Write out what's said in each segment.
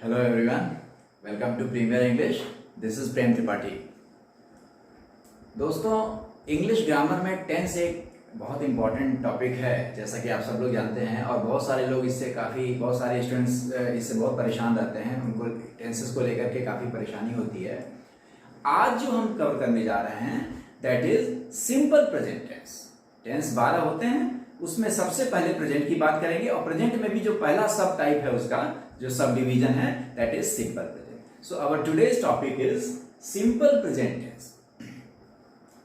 Hello everyone, welcome to Premier English. This is प्रेम त्रिपाठी। दोस्तों, English grammar में tense एक बहुत इंपॉर्टेंट टॉपिक है, जैसा कि आप सब लोग जानते हैं, और बहुत सारे लोग बहुत सारे स्टूडेंट्स इससे बहुत परेशान रहते हैं। उनको टेंसेस को लेकर के काफ़ी परेशानी होती है। आज जो हम कवर करने जा रहे हैं that is simple present tense. Tense 12 होते हैं, उसमें सबसे पहले प्रेजेंट की बात करेंगे, और प्रेजेंट में भी जो पहला सब टाइप है, उसका जो सब डिवीजन है that is simple present. So our today's topic is simple present tense.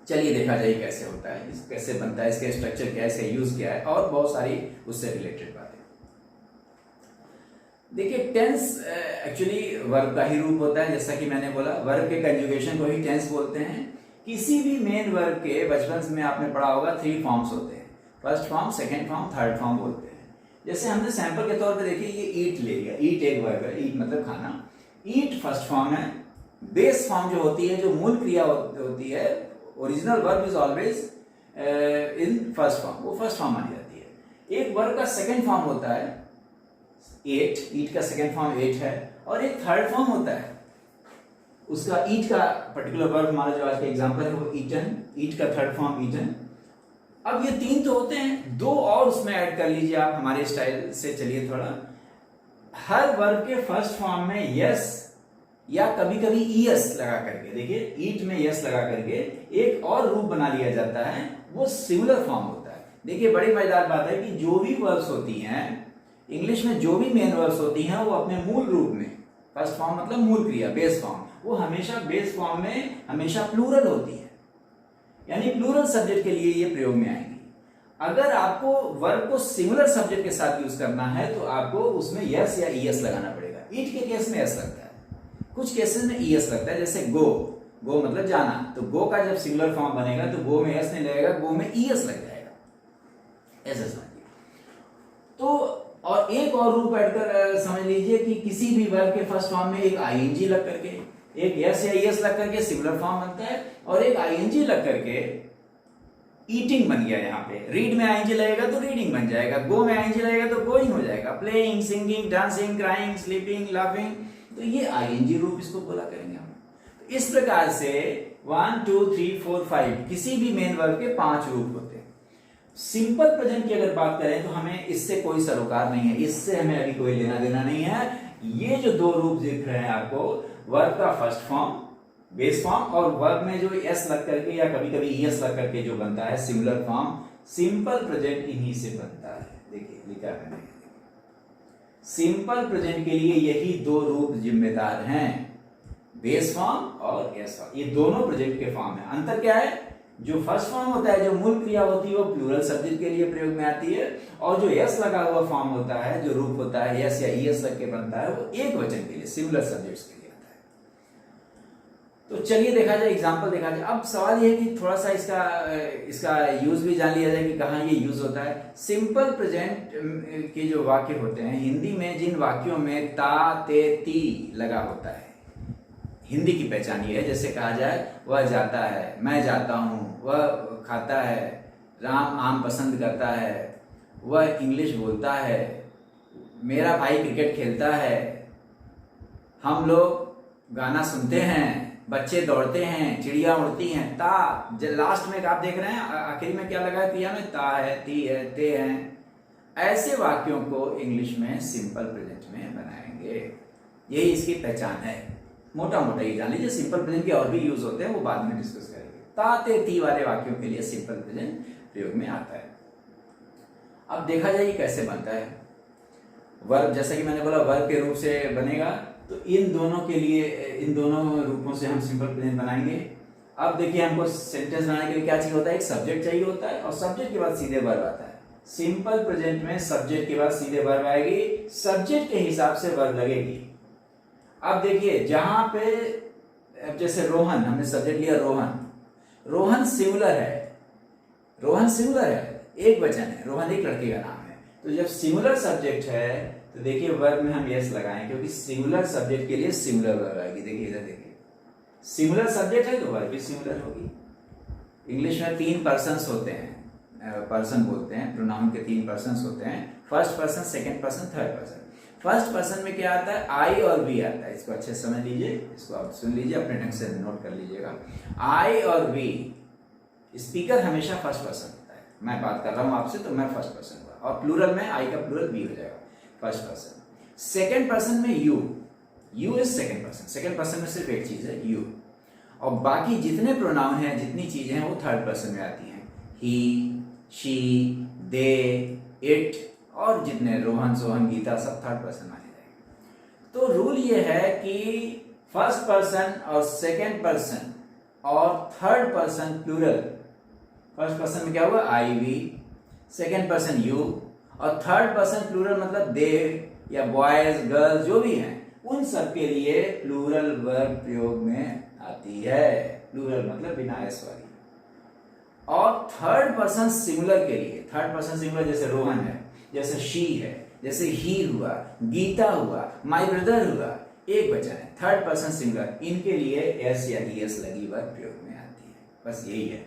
चलिए देखा जाए कैसे होता है, कैसे बनता है, इसका स्ट्रक्चर क्या है, इसका यूज क्या है, और बहुत सारी उससे रिलेटेड बातें। देखिए, टेंस एक्चुअली वर्ब का ही रूप होता है। जैसा कि मैंने बोला, वर्ब के कंजुगेशन को ही टेंस बोलते हैं। किसी भी मेन वर्ब के बचपन में आपने पढ़ा होगा 3 फॉर्म्स होते हैं, first form, second form, third form बोलते हैं। जैसे हमने सैंपल के तौर पे देखिए, ये ईट ले लिया। ईट एक वर्ब है, ईट मतलब खाना। ईट फर्स्ट फॉर्म है। बेस फॉर्म जो होती है, जो मूल क्रिया होती है, original verb is always in first form, वो फर्स्ट फॉर्म मानी जाती है। एक वर्ब का सेकेंड फॉर्म होता है एट, ईट का सेकेंड फॉर्म एट है, और एक थर्ड फॉर्म होता है उसका। ईट का पर्टिकुलर वर्ब हमारा जो आज का एग्जांपल है वो ईटन, ईट का थर्ड फॉर्म ईटन। अब ये 3 तो होते हैं, 2 और उसमें ऐड कर लीजिए आप हमारे स्टाइल से। चलिए थोड़ा, हर वर्ब के फर्स्ट फॉर्म में यस या कभी कभी ईएस लगा करके, देखिए ईट में यस लगा करके एक और रूप बना लिया जाता है, वो सिंगुलर फॉर्म होता है। देखिए, बड़ी मजेदार बात है कि जो भी वर्ब्स होती हैं इंग्लिश में, जो भी मेन वर्ब्स होती हैं, वो अपने मूल रूप में, फर्स्ट फॉर्म मतलब मूल क्रिया, बेस फॉर्म, वो हमेशा बेस फॉर्म में हमेशा प्लूरल होती है, यानी प्लूरल सब्जेक्ट के लिए ये प्रयोग में आएंगी। अगर आपको वर्ब को सिंगुलर सब्जेक्ट के साथ यूज करना है तो आपको उसमें यस या ईएस लगाना पड़ेगा। ईट के केस में यस लगता है, कुछ केसेस में ईएस लगता है, जैसे गो, गो मतलब जाना, तो गो का जब सिंगुलर फॉर्म बनेगा तो गो में यस नहीं लगेगा, गो में ईएस लग जाएगा, ऐसे समझिए। तो और एक और रूप ऐड कर समझ लीजिए कि किसी भी वर्ब के फर्स्ट फॉर्म में एक आईएनजी लग करके, एक यस या ईएस लग करके सिंगुलर फॉर्म बनता है, और एक आईएनजी लग करके ईटिंग बन गया। यहाँ पे रीड में आईएनजी लगेगा तो रीडिंग बन जाएगा, गो में आईएनजी लगेगा तो गोइंग हो जाएगा, playing, singing, dancing, crying, sleeping, laughing, तो ये आईएनजी रूप इसको बोला करेंगे हम। तो इस प्रकार से 1 2 3 4 5 किसी भी मेन वर्ब के 5 रूप होते हैं। सिंपल प्रेजेंट की अगर बात करें तो हमें इससे कोई सरोकार नहीं है, इससे हमें अभी कोई लेना देना नहीं है। ये जो 2 रूप दिख रहे हैं आपको, वर्ब का फर्स्ट फॉर्म बेस फॉर्म, और वर्ब में जो एस लग करके या कभी कभी ईएस लग करके जो बनता है सिंगुलर फॉर्म, सिंपल प्रेजेंट इन्हीं से बनता है। देखिए लिखा है, सिंपल प्रेजेंट के लिए यही 2 रूप जिम्मेदार हैं, बेस फॉर्म और एस फॉर्म। ये दोनों प्रेजेंट के फॉर्म है। अंतर क्या है? जो फर्स्ट फॉर्म होता है, जो मूल क्रिया होती है, वो प्लूरल सब्जेक्ट के लिए प्रयोग में आती है, और जो यस लगा हुआ फॉर्म होता है, जो रूप होता है यस या ईएस लग के बनता है, वो एक वचन के लिए, सिंगुलर सब्जेक्ट्स के लिए आता है। तो चलिए देखा जाए, एग्जांपल देखा जाए। अब सवाल ये है कि थोड़ा सा इसका यूज भी जान लिया जाए कि कहाँ ये यूज होता है। सिंपल प्रेजेंट के जो वाक्य होते हैं हिंदी में, जिन वाक्यों में ता, ते, ती लगा होता है, हिंदी की पहचान ये है। जैसे कहा जाए, वह जाता है, मैं जाता हूं, वह खाता है, राम आम पसंद करता है, वह इंग्लिश बोलता है, मेरा भाई क्रिकेट खेलता है, हम लोग गाना सुनते हैं, बच्चे दौड़ते हैं, चिड़िया उड़ती हैं। ता लास्ट में आप देख रहे हैं, आखिरी में क्या लगा है क्रिया में? ता है, ती है, ते हैं। ऐसे वाक्यों को इंग्लिश में सिंपल प्रेजेंट में बनाएंगे, यही इसकी पहचान है। मोटा मोटा ये जान लीजिए। सिंपल प्रेजेंट के और भी यूज होते हैं, वो बाद में डिस्कस करेंगे। ता, ते, ती वाले वाक्यों के लिए सिंपल प्रेजेंट प्रयोग में आता है। अब देखा जाए कैसे बनता है। वर्ब, जैसा कि मैंने बोला, वर्ब के रूप से बनेगा, तो इन दोनों के लिए, इन दोनों रूपों से हम सिंपल प्रेजेंट बनाएंगे। अब देखिए, हमको सेंटेंस बनाने के लिए क्या चाहिए होता है? एक सब्जेक्ट चाहिए होता है, और सब्जेक्ट के बाद सीधे वर्ब आता है। सिंपल प्रेजेंट में सब्जेक्ट के बाद सीधे वर्ब आएगी, सब्जेक्ट के हिसाब से वर्ब लगेगी। अब देखिए, जहां पे जैसे रोहन, हमने सब्जेक्ट लिया रोहन, रोहन सिंगुलर है, रोहन सिंगुलर है, एक वचन है, रोहन एक लड़के का नाम है। तो जब सिंगुलर सब्जेक्ट है तो देखिए वर्ब में हम यस लगाएं, क्योंकि सिंगुलर सब्जेक्ट के लिए सिंगुलर वर्ब आएगी। देखिए इधर देखिए, सिंगुलर सब्जेक्ट है तो वर्ब भी सिंगुलर होगी। इंग्लिश में 3 पर्सन्स होते हैं, पर्सन बोलते हैं, प्रोनाउन के 3 पर्सन्स होते हैं, first person, second person, third person. First person में क्या आता है, आई और वी आता है। इसको अच्छे से समझ लीजिए, इसको आप सुन लीजिए, अपने ढंग से नोट कर लीजिएगा। आई और वी, स्पीकर हमेशा फर्स्ट पर्सन होता है। मैं बात कर रहा हूं आपसे तो मैं फर्स्ट पर्सन हुआ, और प्लूरल में आई का प्लूरल वी हो जाएगा, फर्स्ट पर्सन। सेकेंड पर्सन में you, you is second person. Second person में सिर्फ एक चीज है, यू, और बाकी जितने प्रोनाउन हैं, जितनी चीजें हैं, वो थर्ड पर्सन में आती हैं। ही, शी, दे, इट, और जितने रोहन, सोहन, गीता, सब थर्ड पर्सन माने जाएंगे। तो रूल ये है कि फर्स्ट पर्सन और सेकेंड पर्सन और third person plural, first person में क्या हुआ, I we, second person you, और थर्ड पर्सन प्लूरल मतलब दे या बॉयज, गर्ल्स, जो भी हैं, उन सब के लिए प्लूरल वर्ब प्रयोग में आती है। प्लूरल मतलब बिना एस वाली। और थर्ड पर्सन सिंगुलर के लिए, थर्ड पर्सन सिंगुलर जैसे रोहन है, जैसे शी है, जैसे ही हुआ, गीता हुआ, माय ब्रदर हुआ, एक वचन है, थर्ड पर्सन सिंगुलर, इनके लिए एस या ईएस लगी वर्ब प्रयोग में आती है। बस यही है,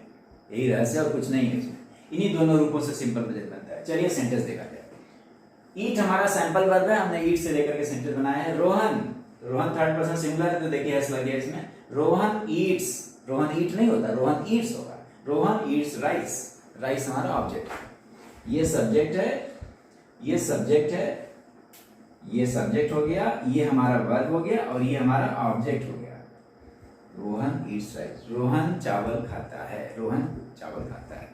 यही रहस्य और कुछ नहीं है इसमें। इन्हीं दोनों रूपों से सिंपल प्रेजेंट बनता है। चलिए सेंटेंस देखा जाए। ईट हमारा सैंपल वर्ब है, हमने ईट से लेकर के सेंटेंस बनाया है। Rohan, Rohan third person singular है तो देखिए एस लग गया इसमें। रोहन ईट्स, रोहन ईट नहीं होता, रोहन ईट्स होगा। रोहन ईट्स राइस, राइस हमारा ऑब्जेक्ट है, ये सब्जेक्ट है, ये सब्जेक्ट है, ये सब्जेक्ट हो गया, ये हमारा वर्ब हो गया, और ये हमारा ऑब्जेक्ट हो गया। रोहन ईट्स राइस, रोहन चावल खाता है, रोहन चावल खाता है।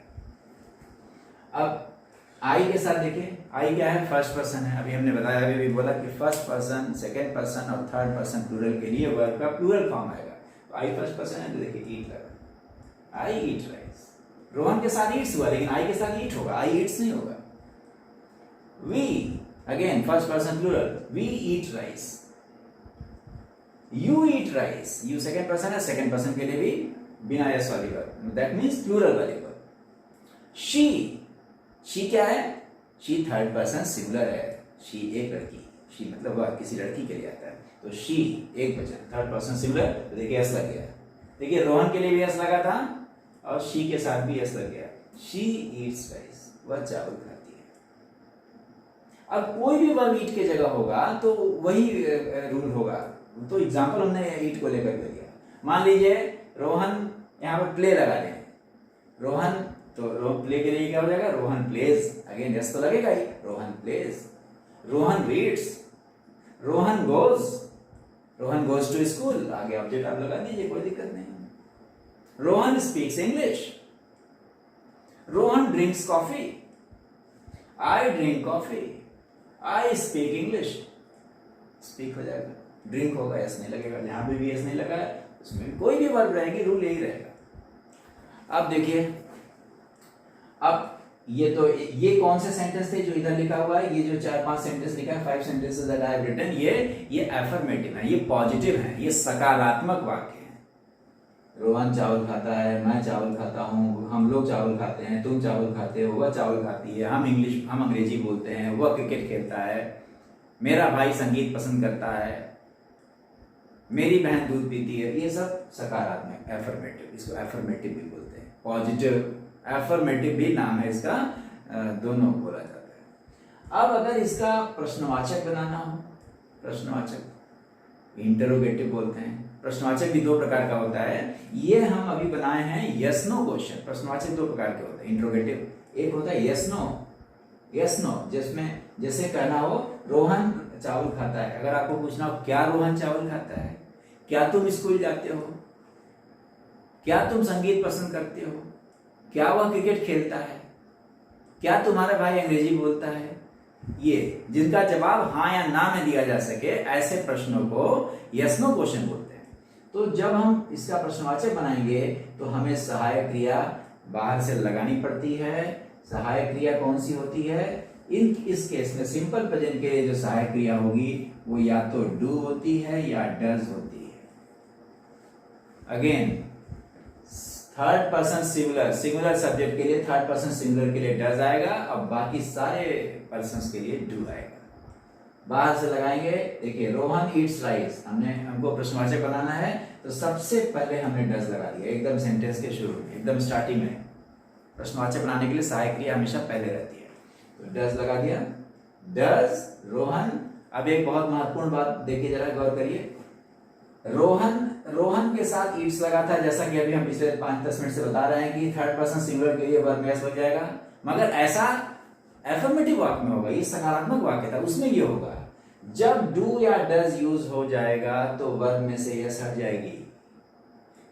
अब आई के साथ देखिए, आई क्या है, फर्स्ट पर्सन है। अभी हमने बताया, अभी भी बोला कि फर्स्ट पर्सन, सेकेंड पर्सन और थर्ड पर्सन प्लूरल के लिए वर्ब का प्लूरल फॉर्म आएगा। तो आई फर्स्ट पर्सन है तो देखिए ईट लगा, आई ईट राइस। रोहन के साथ ईट्स हुआ, लेकिन आई के साथ ईट होगा, आई ईट्स नहीं होगा। We, again first person plural, we eat rice. You eat rice, you second person है, सेकेंड पर्सन के लिए भी बिना एस वाली वर्ब, दैट मीन्स प्लूरल वाली वर्ब। शी, शी क्या है, शी थर्ड पर्सन सिंगुलर है, शी एक लड़की, शी मतलब वह किसी लड़की के लिए आता है, तो शी एक वचन, थर्ड पर्सन सिंगुलर, तो देखिए एस लग गया। देखिए रोहन के लिए भी एस लगा था और शी के साथ भी एस लग गया। शी ईट्स राइस, वह चावल खाती है। अब कोई भी वर्ब ईट की जगह होगा तो वही रूल होगा। तो एग्जांपल हमने ईट को लेकर के लिया। मान लीजिए रोहन, यहाँ पर प्ले लगा दें, रोहन, तो प्ले के लिए क्या हो जाएगा, रोहन प्लेज, अगेन यस तो लगेगा ही, Rohan plays. Rohan reads, Rohan goes, Rohan goes to school, आगे ऑब्जेक्ट आप लगा दीजिए, कोई दिक्कत नहीं। Rohan speaks English, Rohan drinks coffee, I drink coffee, I speak English, speak हो जाएगा, ड्रिंक होगा, यस नहीं लगेगा। जहां भी यस नहीं लगा है उसमें कोई भी वर्ब रहेगी, रूल यही रहेगा। अब देखिए, अब ये तो ये कौन से सेंटेंस थे जो इधर लिखा हुआ है, ये जो 4-5 सेंटेंस लिखा है, 5 sentences that I have written, ये अफर्मेटिव है, ये पॉजिटिव है, ये सकारात्मक वाक्य है। रोहन चावल खाता है, मैं चावल खाता हूँ, हम लोग चावल खाते हैं, तुम चावल खाते हो, वह चावल खाती है, हम अंग्रेजी बोलते हैं, वह क्रिकेट खेलता है, मेरा भाई संगीत पसंद करता है, मेरी बहन दूध पीती है। ये सब सकारात्मक, एफर्मेटिव, इसको एफर्मेटिव भी बोलते हैं, पॉजिटिव, एफर्मेटिव भी नाम है इसका, दोनों बोला जाता है। अब अगर इसका प्रश्नवाचक बनाना हो, प्रश्नवाचक इंटरोगेटिव बोलते हैं, प्रश्नवाचक भी 2 प्रकार का होता है। ये हम अभी बनाए हैं यस नो क्वेश्चन। प्रश्नवाचक 2 प्रकार के होते हैं, इंटरोगेटिव, एक होता है यस नो, जिसमें जैसे कहना हो रोहन चावल खाता है, अगर आपको पूछना हो क्या रोहन चावल खाता है, क्या तुम स्कूल जाते हो, क्या तुम संगीत पसंद करते हो, क्या वह क्रिकेट खेलता है, क्या तुम्हारा भाई अंग्रेजी बोलता है, ये जिनका जवाब हाँ या ना में दिया जा सके, ऐसे प्रश्नों को यस नो क्वेश्चन बोलते हैं। तो जब हम इसका प्रश्नवाचक बनाएंगे तो हमें सहायक क्रिया बाहर से लगानी पड़ती है। सहायक क्रिया कौन सी होती है, इस केस में सिंपल प्रेजेंट के लिए जो सहायक क्रिया होगी वो या तो डू होती है या डज होती है। Again third person singular subject के लिए थर्ड पर्सन सिंगुलर के लिए डज आएगा, अब बाकी सारे पर्सन्स के लिए डू आएगा। बाहर से लगाएंगे, देखिए रोहन ईट्स राइस, हमको प्रश्नवाचक बनाना है तो सबसे पहले हमने डज लगा दिया, एकदम सेंटेंस के शुरू में, एकदम स्टार्टिंग में। प्रश्नवाचक बनाने के लिए सहायक क्रिया हमेशा पहले रहती है, तो डज लगा दिया, डज रोहन, अब एक बहुत महत्वपूर्ण बात देखिए, जरा गौर करिए। रोहन के साथ ईट्स लगा था, जैसा कि अभी हम पिछले 5-10 मिनट से बता रहे हैं कि थर्ड पर्सन सिंगुलर के लिए वर्ब में एस लग जाएगा, मगर ऐसा एफर्मेटिव वाक्य में होगा, ये सकारात्मक वाक्य था, उसमें ये होगा जब डू या डज यूज हो जाएगा तो वर्ब में से यस हट जाएगी।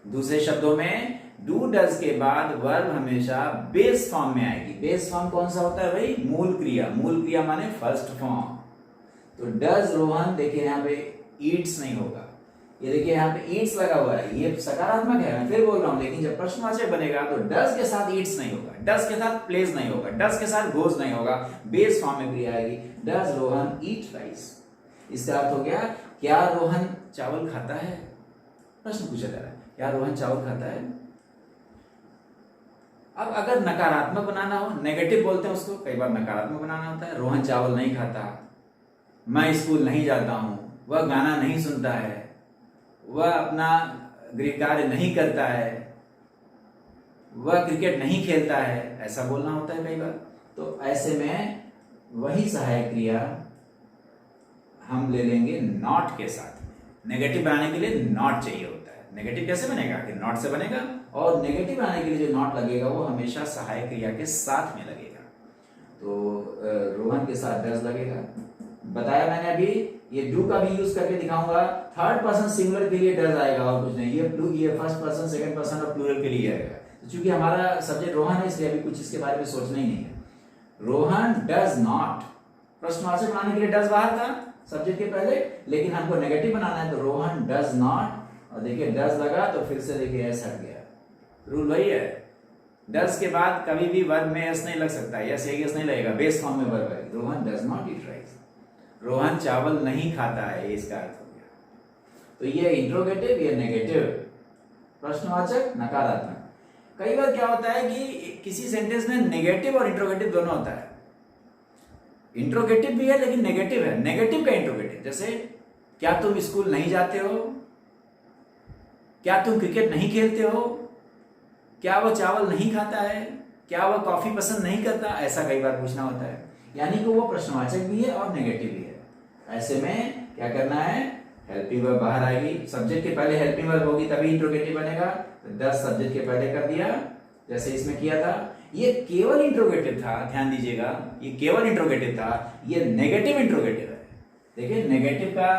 दूसरे शब्दों में डू डज के बाद वर्ब हमेशा बेस फॉर्म में आएगी। बेस फॉर्म कौन सा होता है भाई? मूल क्रिया। मूल क्रिया माने फर्स्ट फॉर्म। तो डज रोहन, देखिए यहाँ पे ईट्स नहीं होगा, ये देखिए यहाँ पे ईट्स लगा हुआ है, ये सकारात्मक है, मैं फिर बोल रहा हूं, लेकिन जब प्रश्नवाचक बनेगा तो डज के साथ ईट्स नहीं होगा, डज के साथ प्लेज नहीं होगा, डज के साथ गोज नहीं होगा, बेस फॉर्म में क्रिया आएगी। Does Rohan eat rice. इसका अर्थ हो गया क्या रोहन चावल खाता है? प्रश्न पूछा जा रहा है, क्या रोहन चावल खाता है? अब अगर नकारात्मक बनाना हो, नेगेटिव बोलते हैं उसको, कई बार नकारात्मक बनाना होता है। रोहन चावल नहीं खाता, मैं स्कूल नहीं जाता हूं, वह गाना नहीं सुनता है, वह अपना गृह कार्य नहीं करता है, वह क्रिकेट नहीं खेलता है, ऐसा बोलना होता है कई बार। तो ऐसे में वही सहायक क्रिया हम ले लेंगे नॉट के साथ। नेगेटिव बनाने के लिए नॉट चाहिए होता है। नेगेटिव कैसे बनेगा? कि नॉट से बनेगा, और नेगेटिव बनाने के लिए जो नॉट लगेगा वो हमेशा सहायक क्रिया के साथ में लगेगा। तो रोहन के साथ डज लगेगा। बताया मैंने अभी, ये डू का भी यूज करके दिखाऊंगा। थर्ड पर्सन सिंगुलर के लिए डज आएगा और कुछ नहीं, ये फर्स्ट पर्सन सेकंड पर्सन और प्लूरल के लिए आएगा। तो चूंकि हमारा सब्जेक्ट रोहन है, इसलिए अभी कुछ इसके बारे में सोचना ही नहीं है। रोहन डज नॉट, प्रश्नवाचक बनाने के लिए डज बाहर था सब्जेक्ट के पहले, लेकिन हमको नेगेटिव बनाना है तो रोहन डज नॉट, और देखिए डज लगा तो फिर से देखिए एस हट गया। रूल वही है, डज के बाद कभी भी वर्ब में एस नहीं लग सकता, यस एस नहीं लगेगा, बेस फॉर्म में वर्ब है। Rohan does not eat rice, Rohan चावल नहीं खाता है, ये इसका अर्थ हो गया। तो ये इंट्रोगेटिव, ये नेगेटिव, प्रश्नवाचक, नकारात्मक। कई बार क्या होता है कि किसी सेंटेंस में नेगेटिव और इंट्रोगेटिव दोनों होता है। इंट्रोगेटिव भी है लेकिन नेगेटिव है, नेगेटिव का इंट्रोगेटिव। जैसे क्या तुम स्कूल नहीं जाते हो, क्या तुम क्रिकेट नहीं खेलते हो, क्या वह चावल नहीं खाता है, क्या वह कॉफी पसंद नहीं करता, ऐसा कई बार पूछना होता है। यानी कि वो प्रश्नवाचक भी है और नेगेटिव भी है। ऐसे में क्या करना है? हेल्पिंग वर्ब बाहर आएगी, सब्जेक्ट के पहले हेल्पिंग वर्ब होगी तभी इंट्रोगेटिव बनेगा। तो 10 सब्जेक्ट के पहले कर दिया, जैसे इसमें किया था। ये केवल इंट्रोगेटिव था, ध्यान दीजिएगा, ये केवल इंट्रोगेटिव था, ये नेगेटिव इंट्रोगेटिव है। देखिए नेगेटिव का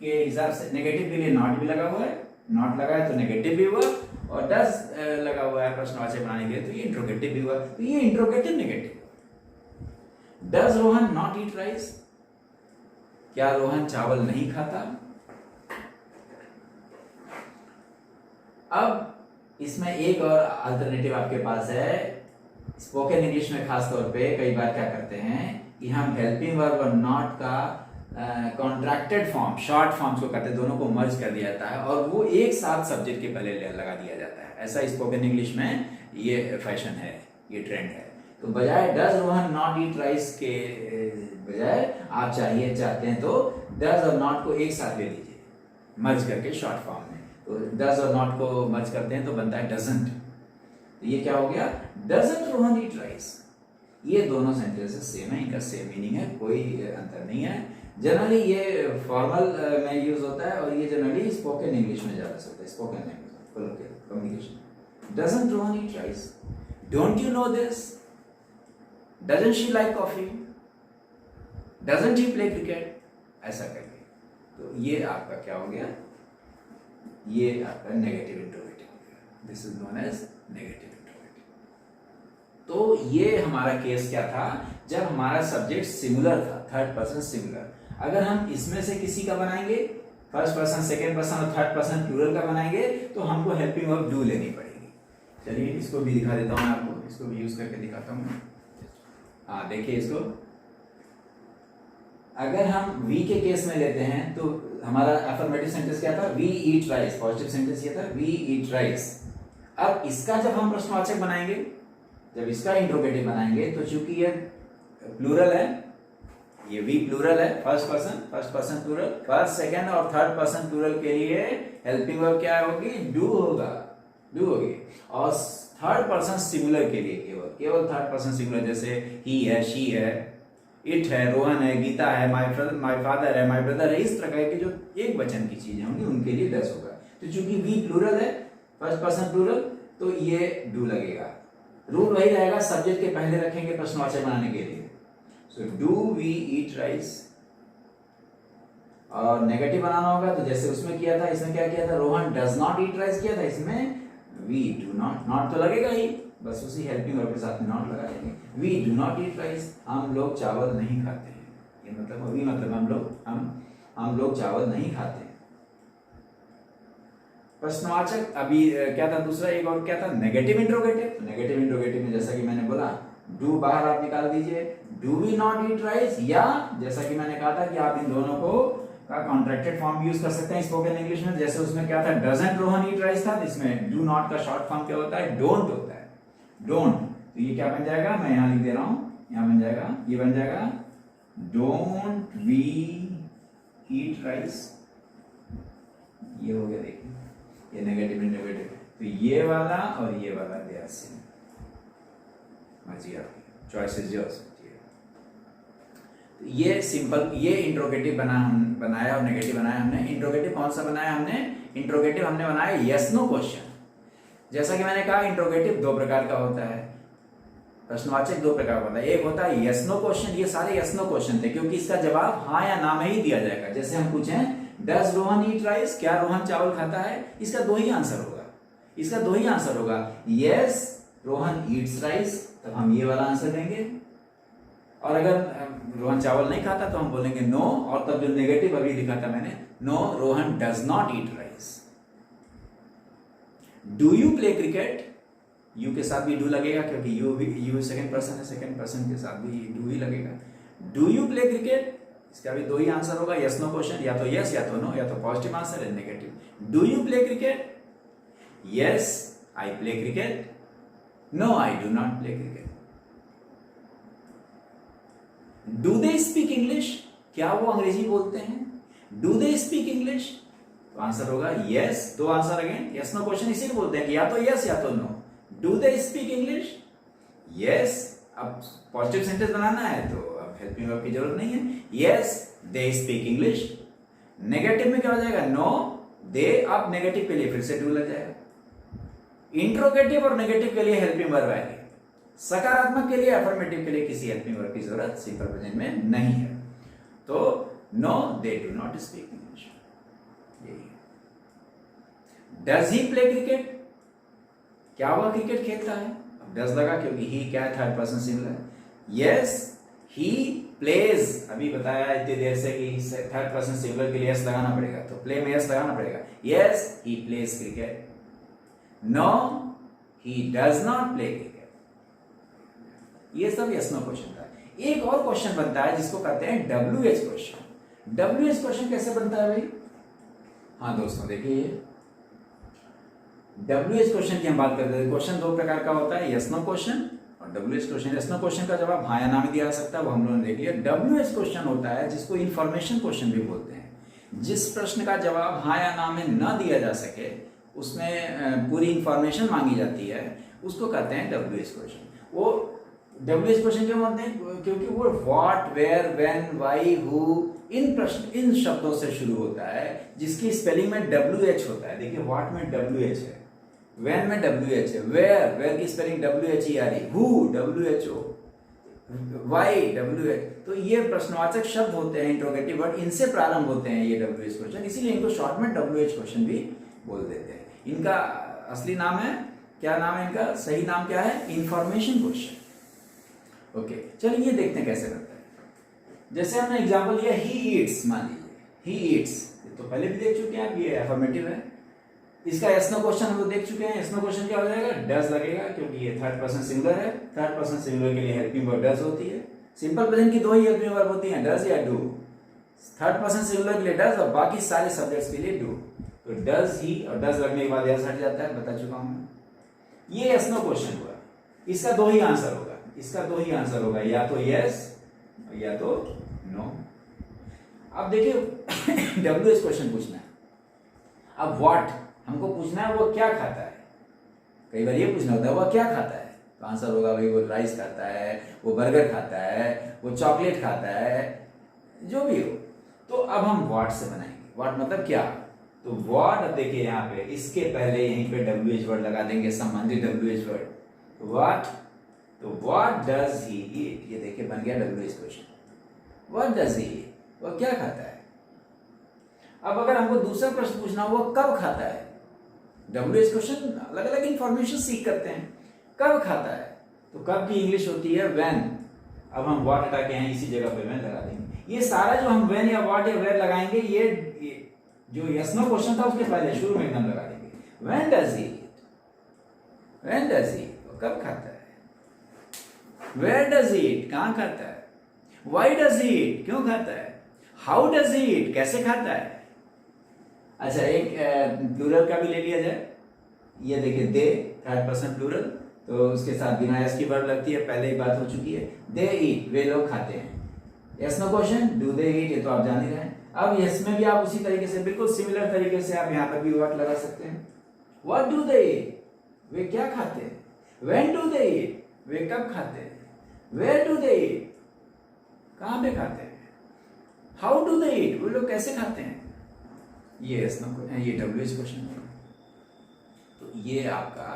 के हिसाब से नेगेटिव के लिए नॉट भी लगा हुआ है, नॉट लगा है तो नेगेटिव भी हुआ, और डज लगा हुआ है प्रश्नवाचक बनाने के लिए तो ये इंट्रोगेटिव भी हुआ। तो ये interrogative negative. Does Rohan not eat rice, क्या रोहन चावल नहीं खाता? अब इसमें एक और अल्टरनेटिव आपके पास है। स्पोकन इंग्लिश में खास तौर पे कई बार क्या करते हैं कि हम हेल्पिंग वर्ब और नॉट का कॉन्ट्रैक्टेड फॉर्म, शॉर्ट फॉर्म्स को करते हैं, दोनों को मर्ज कर दिया जाता है और वो एक साथ सब्जेक्ट के पहले लगा दिया जाता है। ऐसा स्पोकन इंग्लिश में ये फैशन है, ये ट्रेंड है। तो बजाय does Rohan not eat rice के बजाय आप चाहते हैं तो डज और नॉट को एक साथ ले लीजिए, मर्ज करके शॉर्ट फॉर्म में। तो डज और नॉट को मर्ज करते हैं तो बनता है डजंट। तो ये क्या हो गया? Doesn't Rohan eat rice. ये दोनों सेंटेंसेस सेम है, इनका सेम मीनिंग है, कोई अंतर नहीं है। जनरली ये फॉर्मल में यूज होता है और ये जनरली स्पोकन इंग्लिश में ज्यादा होता है, spoken language communication. Doesn't Rohan eat rice, don't you know this, doesn't she like coffee, doesn't he play cricket, ऐसा करके। तो ये आपका क्या हो गया? ये आपका नेगेटिव इंट्रोगेटिव हो गया। This is known as negative interrogative. तो ये हमारा केस क्या था? जब हमारा सब्जेक्ट सिंगुलर था, थर्ड पर्सन सिंगुलर। अगर हम इसमें से किसी का बनाएंगे, फर्स्ट पर्सन, सेकेंड पर्सन और थर्ड पर्सन प्लूरल का बनाएंगे, तो हमको हेल्पिंग वर्ब डू लेनी पड़ेगी। चलिए इसको भी दिखा देता हूँ आपको, इसको भी यूज करके दिखाता हूँ। हाँ देखिए इसको, अगर हम वी के केस में लेते हैं तो हमारा अफर्मेटिव सेंटेंस क्या था? We eat rice. Positive sentence क्या था? We eat rice. अब इसका जब हम प्रश्नवाचक बनाएंगे, जब इसका इंट्रोगेटिव बनाएंगे, तो चूंकि ये प्लूरल है, ये वी प्लूरल है, first person plural, first second और थर्ड पर्सन प्लूरल के लिए हेल्पिंग वर्ब क्या होगी? डू होगा, डू होगी। और थर्ड पर्सन सिंगुलर के लिए केवल थर्ड पर्सन सिंगुलर, जैसे ही है, शी है, इट है, रोहन है, गीता है, माय फादर है, माय ब्रदर है, इस प्रकार की जो एक वचन की चीजें होंगी उनके लिए डज होगा। तो चूंकि वी प्लूरल है, फर्स्ट पर्सन प्लूरल, तो ये डू लगेगा। रूल वही रहेगा, सब्जेक्ट के पहले रखेंगे प्रश्नवाचक बनाने के लिए। So do we eat rice, और नेगेटिव बनाना होगा तो जैसे उसमें किया था, इसमें क्या किया था, Rohan does not eat rice किया था, इसमें वी डू नॉट, नॉट तो लगेगा ही, बस उसी हेल्पिंग वर्ब के साथ में नॉट लगा देंगे। We do not eat rice, हम लोग चावल नहीं खाते हैं, ये मतलब वी मतलब हम लोग चावल नहीं खाते हैं। प्रश्नवाचक अभी क्या था दूसरा, एक और क्या था, नेगेटिव इंट्रोगेटिव। नेगेटिव इंट्रोगेटिव में जैसा कि मैंने बोला, डू बाहर आप निकाल दीजिए, do we not eat rice, या जैसा कि मैंने कहा था कि आप इन दोनों को का कॉन्ट्रैक्टेड फॉर्म यूज कर सकते हैं स्पोकन इंग्लिश में। जैसे उसमें क्या था, डजंट रोहन ईट राइस था, इसमें डू नॉट का शॉर्ट फॉर्म क्या होता है, डोंट होता है, डोंट। तो ये क्या बन जाएगा, मैं यहां लिख दे रहा हूं, यहां बन जाएगा, ये बन जाएगा डोंट वी ईट राइस, ये हो गया, देखिए ये नेगेटिव इंट्रोगेटिव। तो ये वाला और ये वाला दे आर सेम, मर्जी आपकी, चॉइस इज योर्स। ये सिंपल, ये इंट्रोगेटिव बनाया और नेगेटिव बनाया हमने। इंट्रोगेटिव कौन सा बनाया हमने, इंट्रोगेटिव हमने बनाया यस नो क्वेश्चन। जैसा कि मैंने कहा, इंट्रोगेटिव दो प्रकार का होता है, प्रश्नवाचक दो प्रकार का होता है। एक होता है यस नो क्वेश्चन, ये सारे यस नो क्वेश्चन थे क्योंकि इसका जवाब हाँ या ना में ही दिया जाएगा। जैसे हम पूछें डज रोहन ईट राइस, क्या रोहन चावल खाता है, इसका दो ही आंसर होगा, इसका दो ही आंसर होगा, यस रोहन ईट्स राइस, तब हम ये वाला आंसर देंगे, और अगर रोहन चावल नहीं खाता तो हम बोलेंगे नो, और तब जो नेगेटिव अभी लिखा था मैंने, no Rohan does not eat rice. Do you play cricket, you के साथ भी डू लगेगा क्योंकि यू सेकंड पर्सन है, सेकंड पर्सन के साथ भी डू ही लगेगा। डू यू प्ले क्रिकेट, इसका भी दो ही आंसर होगा, यस नो क्वेश्चन, या तो यस या तो नो, या तो पॉजिटिव आंसर है negative. Do you play cricket, yes I play cricket, no I do not play cricket. Do they speak English, क्या वो अंग्रेजी बोलते हैं, डू दे स्पीक इंग्लिश, तो आंसर होगा यस, दो answer again, yes no question इसी को बोलते हैं कि या तो यस या तो no. Do they speak English, yes, अब पॉजिटिव सेंटेंस बनाना है तो अब हेल्पिंग वर्ब की जरूरत नहीं है, yes they speak English. Negative में क्या हो जाएगा, नो दे, अब नेगेटिव के लिए फिर से डू लग जाएगा। इंट्रोगेटिव और नेगेटिव के लिए हेल्पिंग वर्ब आएगी, सकारात्मक के लिए, अफर्मेटिव के लिए किसी हेल्पिंग वर्ब की जरूरत सिंपल प्रेजेंट में नहीं है। तो no they do not speak English, यही। डज ही प्ले क्रिकेट, क्या वह क्रिकेट खेलता है, अब डज लगा क्योंकि ही क्या है, third person singular. Yes he pledge, अभी बताया इतनी देर से कि थर्ड पर्सन सिंगुलर के लिए यस लगाना पड़ेगा, तो प्ले में यस लगाना पड़ेगा, yes he plays cricket. No he does not play cricket. ये सब यस नो क्वेश्चन था। एक और क्वेश्चन बनता है जिसको कहते हैं WH क्वेश्चन। WH क्वेश्चन कैसे बनता है भाई, हाँ दोस्तों देखिए, WH क्वेश्चन की हम बात करते हैं। क्वेश्चन दो प्रकार का होता है, यस नो क्वेश्चन और WH question. Yes no question का जवाब हाँ या ना में दिया जा सकता है, वो हम लोगों ने देख लिया। WH क्वेश्चन होता है जिसको इंफॉर्मेशन क्वेश्चन भी बोलते हैं। जिस प्रश्न का जवाब हाँ या ना में ना दिया जा सके, उसमें पूरी इंफॉर्मेशन मांगी जाती है, उसको कहते हैं WH क्वेश्चन। वो WH क्वेश्चन क्यों बोलते हैं, क्योंकि वो what, where, when, why, who, इन शब्दों से शुरू होता है जिसकी स्पेलिंग में WH होता है। देखिए व्हाट में WH है, व्हेन में WH है, वेयर की spelling WHERE, who WHO, why WH। तो ये प्रश्नवाचक शब्द होते हैं, इंट्रोगेटिव वर्ड, इनसे प्रारंभ होते हैं ये WH क्वेश्चन, इसीलिए इनको शॉर्ट में WH क्वेश्चन भी बोल देते हैं। इनका असली नाम है, क्या नाम है इनका, सही नाम क्या है, इंफॉर्मेशन क्वेश्चन। ओके चलिए ये देखते हैं कैसे करता है। जैसे हमने एग्जांपल लिया ही ईट्स, मान लीजिए ही ईट्स, तो पहले भी देख चुके हैं आप, ये अफर्मेटिव है। इसका यस नो क्वेश्चन हम लोग देख चुके हैं। यस नो क्वेश्चन क्या हो जाएगा, डज लगेगा क्योंकि ये थर्ड पर्सन सिंगुलर है। थर्ड पर्सन सिंगुलर के लिए हेल्पिंग वर्ब डज होती है। सिंपल प्रेजेंट की दो ही हेल्पिंग वर्ब होती हैं, डज या डू। थर्ड पर्सन सिंगुलर के लिए डज और बाकी सारे सब्जेक्ट्स के लिए डू। तो डज ही और डज लगने के बाद यस हट जाता है, बता चुका हूं मैं। ये यस नो क्वेश्चन हुआ, इसका दो ही आंसर होगा, इसका दो ही आंसर होगा, या तो यस या तो नो। अब देखिए WH क्वेश्चन पूछना है। अब व्हाट हमको पूछना है, वो क्या खाता है। कई बार ये पूछना होता है वो क्या खाता है, तो तो आंसर होगा भाई वो राइस खाता है, वो बर्गर खाता है, वो चॉकलेट खाता है, जो भी हो। तो अब हम व्हाट से बनाएंगे। व्हाट मतलब क्या? तो व्हाट, अब देखिए यहाँ पे इसके पहले यहीं पे WH वर्ड लगा देंगे, संबंधित WH वर्ड। व्हाट, तो व्हाट डज ही ईट, ये देखिए बन गया WH question. What does he eat, वो क्या खाता है। अब अगर हमको दूसरा प्रश्न पूछना हो, वो कब खाता है। WH क्वेश्चन अलग अलग इंफॉर्मेशन सीख करते हैं। कब खाता है, तो कब की इंग्लिश होती है व्हेन। अब हम व्हाट हटा के यहाँ इसी जगह पे व्हेन लगा देंगे। ये सारा जो हम व्हेन या व्हाट या वेयर लगाएंगे, ये जो यस नो क्वेश्चन था उसके पहले शुरू में एकदम लगा देंगे। When does he eat, when does he eat, वो कब खाता है। वेयर डज ही ईट, कहाँ खाता है। व्हाई डज ही ईट, क्यों खाता है। हाउ डज ही ईट, कैसे खाता है। अच्छा, एक प्लूरल का भी ले लिया जाए। ये देखिए दे, थर्ड पर्सन प्लूरल, तो उसके साथ बिना एस की वर्ब लगती है, पहले ही बात हो चुकी है। दे ईट, वे लोग खाते हैं। Yes no question, do they eat, ये तो आप जान ही रहे हैं। अब यस में भी आप उसी तरीके से, बिल्कुल सिमिलर तरीके से आप यहाँ पर भी व्हाट लगा सकते हैं। व्हाट डू दे ईट, वे क्या खाते हैं। व्हेन डू दे ईट, वे कब खाते हैं। वेयर डू दे ईट, कहाँ पे खाते हैं। हाउ डू दे ईट, वो लोग कैसे खाते हैं। ये यस नो, ये WH क्वेश्चन है। तो ये आपका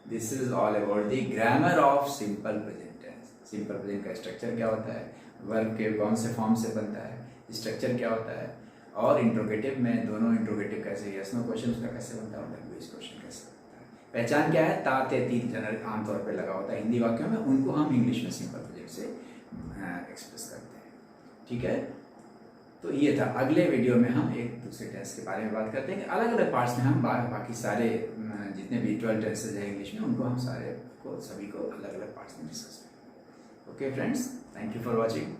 this is all about the grammar of simple present tense. Simple present का स्ट्रक्चर क्या होता है, वर्ब के कौन से फॉर्म से बनता है, स्ट्रक्चर क्या होता है, और इंट्रोगेटिव में दोनों इंट्रोगेटिव कैसे, यस नो क्वेश्चन उसका कैसे बनता है और WH क्वेश्चन कैसे बनता है। पहचान क्या है, ता ते तीन जनरल आमतौर पर लगा होता है हिंदी वाक्यों में, उनको हम इंग्लिश में सिंपल प्रेजेंट से एक्सप्रेस करते हैं। ठीक है, तो ये था। अगले वीडियो में हम एक दूसरे टेंस के बारे में बात करते हैं। अलग अलग पार्ट्स में हम बाकी सारे जितने भी 12 टेंसेज हैं इंग्लिश में, उनको हम सभी को अलग अलग पार्ट्स में डिस्कस करेंगे। Okay friends, thank you for watching.